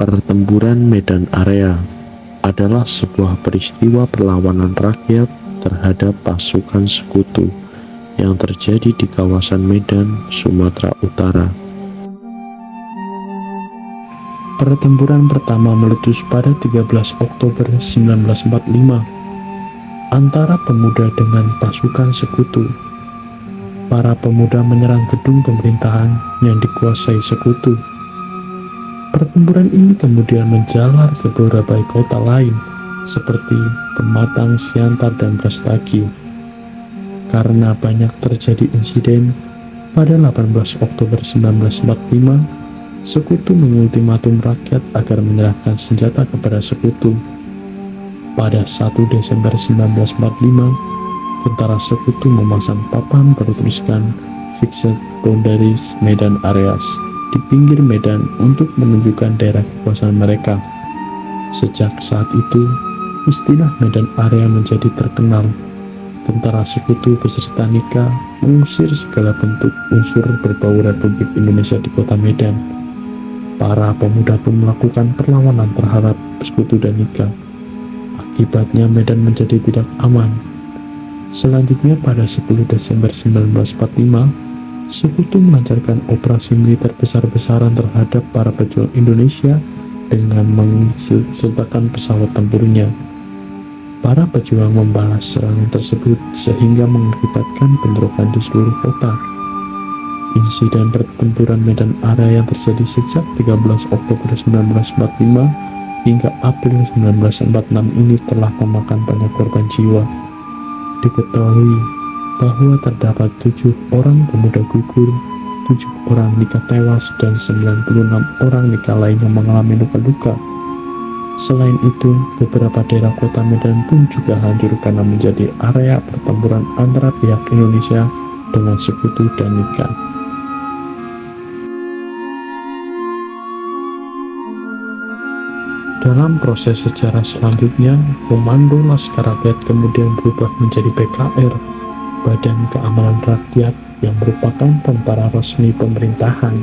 Pertempuran Medan Area adalah sebuah peristiwa perlawanan rakyat terhadap pasukan sekutu yang terjadi di kawasan Medan, Sumatera Utara. Pertempuran pertama meletus pada 13 Oktober 1945 antara pemuda dengan pasukan sekutu. Para pemuda menyerang gedung pemerintahan yang dikuasai sekutu. Pertempuran ini kemudian menjalar ke beberapa kota lain seperti Pematang, Siantar, dan Brastagi. Karena banyak terjadi insiden, pada 18 Oktober 1945, sekutu mengultimatum rakyat agar menyerahkan senjata kepada sekutu. Pada 1 Desember 1945, tentara sekutu memasang papan bertuliskan Fixed Boundaries Medan Areas di pinggir medan untuk menunjukkan daerah kekuasaan mereka. Sejak saat itu, istilah Medan Area menjadi terkenal. Tentara sekutu beserta Nika mengusir segala bentuk unsur berbau Republik Indonesia di kota Medan. Para pemuda pun melakukan perlawanan terhadap sekutu dan Nika. Akibatnya Medan menjadi tidak aman. Selanjutnya pada 10 Desember 1945, sekutu melancarkan operasi militer besar-besaran terhadap para pejuang Indonesia dengan menginstalkan pesawat tempurnya. Para pejuang membalas serangan tersebut sehingga mengakibatkan bentrokan di seluruh kota. Insiden pertempuran Medan Area yang terjadi sejak 13 Oktober 1945 hingga April 1946 ini telah memakan banyak korban jiwa. Diketahui bahwa terdapat 7 orang pemuda gugur, 7 orang Nika tewas, dan 96 orang Nika lainnya mengalami luka-luka. Selain itu, beberapa daerah kota Medan pun juga hancur karena menjadi area pertempuran antara pihak Indonesia dengan sekutu dan Nika. Dalam proses sejarah selanjutnya, Komando Laskar Rakyat kemudian berubah menjadi BKR, Badan Keamanan Rakyat, yang merupakan tentara resmi pemerintahan,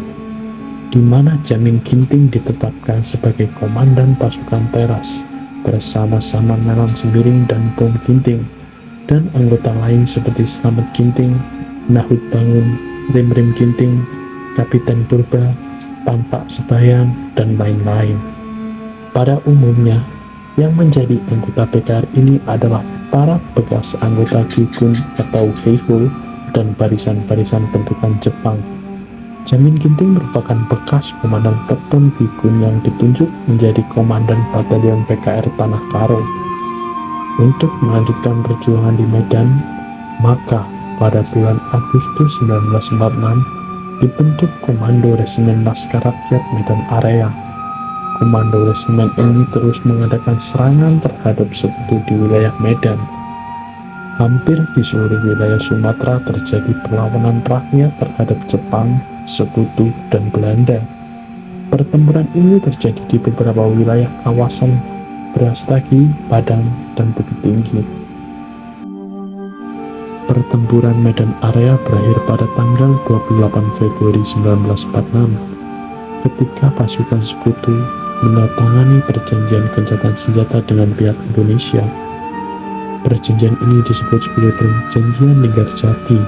di mana Jamin Ginting ditetapkan sebagai komandan pasukan teras bersama-sama Nelang Sembiring dan Bom Ginting, dan anggota lain seperti Slamet Ginting, Nahut Bangun, Rim Ginting, Kapiten Purba, Tampak Sebayang, dan lain-lain. Pada umumnya, yang menjadi anggota BKR ini adalah para bekas anggota Gugun atau Heiho dan barisan-barisan bentukan Jepang. Jamin Ginting merupakan bekas komandan Peleton Gugun yang ditunjuk menjadi komandan batalion BKR Tanah Karo. Untuk melanjutkan perjuangan di Medan, maka pada bulan Agustus 1946 dibentuk Komando Resimen Laskar Rakyat Medan Area. Komando resimen ini terus mengadakan serangan terhadap sekutu di wilayah Medan. Hampir di seluruh wilayah Sumatera terjadi perlawanan rakyat terhadap Jepang, sekutu, dan Belanda. Pertempuran ini terjadi di beberapa wilayah kawasan Brastagi, Padang, dan Bukit Tinggi. Pertempuran Medan Area berakhir pada tanggal 28 Februari 1946 ketika pasukan sekutu menandatangani perjanjian gencatan senjata dengan pihak Indonesia. Perjanjian ini disebut sebagai Perjanjian Linggarjati.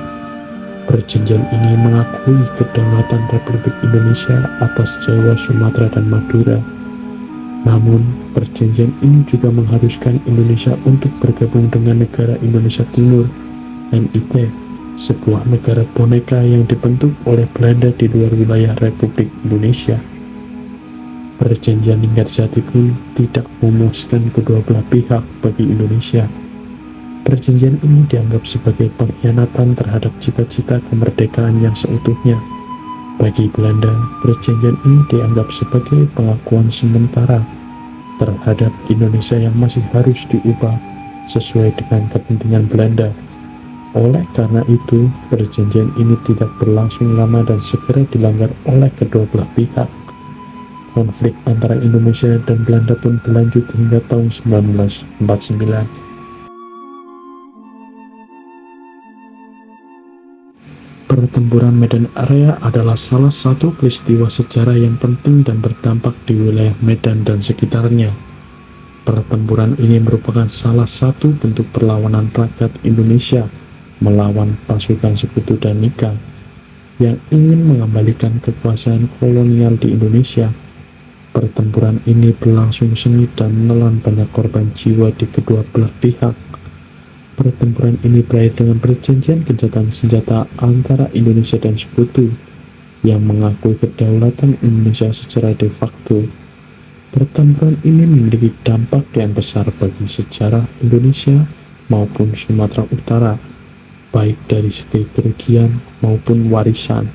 Perjanjian ini mengakui kedaulatan Republik Indonesia atas Jawa, Sumatera, dan Madura. Namun, perjanjian ini juga mengharuskan Indonesia untuk bergabung dengan negara Indonesia Timur, NIT, sebuah negara boneka yang dibentuk oleh Belanda di luar wilayah Republik Indonesia. Perjanjian Linggarjati pun tidak memuaskan kedua belah pihak bagi Indonesia. Perjanjian ini dianggap sebagai pengkhianatan terhadap cita-cita kemerdekaan yang seutuhnya. Bagi Belanda, perjanjian ini dianggap sebagai pengakuan sementara terhadap Indonesia yang masih harus diubah sesuai dengan kepentingan Belanda. Oleh karena itu, perjanjian ini tidak berlangsung lama dan segera dilanggar oleh kedua belah pihak. Konflik antara Indonesia dan Belanda pun berlanjut hingga tahun 1949. Pertempuran Medan Area adalah salah satu peristiwa sejarah yang penting dan berdampak di wilayah Medan dan sekitarnya. Pertempuran ini merupakan salah satu bentuk perlawanan rakyat Indonesia melawan pasukan sekutu dan Nika yang ingin mengembalikan kekuasaan kolonial di Indonesia. Pertempuran ini berlangsung sengit dan menelan banyak korban jiwa di kedua belah pihak. Pertempuran ini berakhir dengan perjanjian gencatan senjata antara Indonesia dan sekutu yang mengakui kedaulatan Indonesia secara de facto. Pertempuran ini memiliki dampak yang besar bagi sejarah Indonesia maupun Sumatera Utara, baik dari segi kerugian maupun warisan.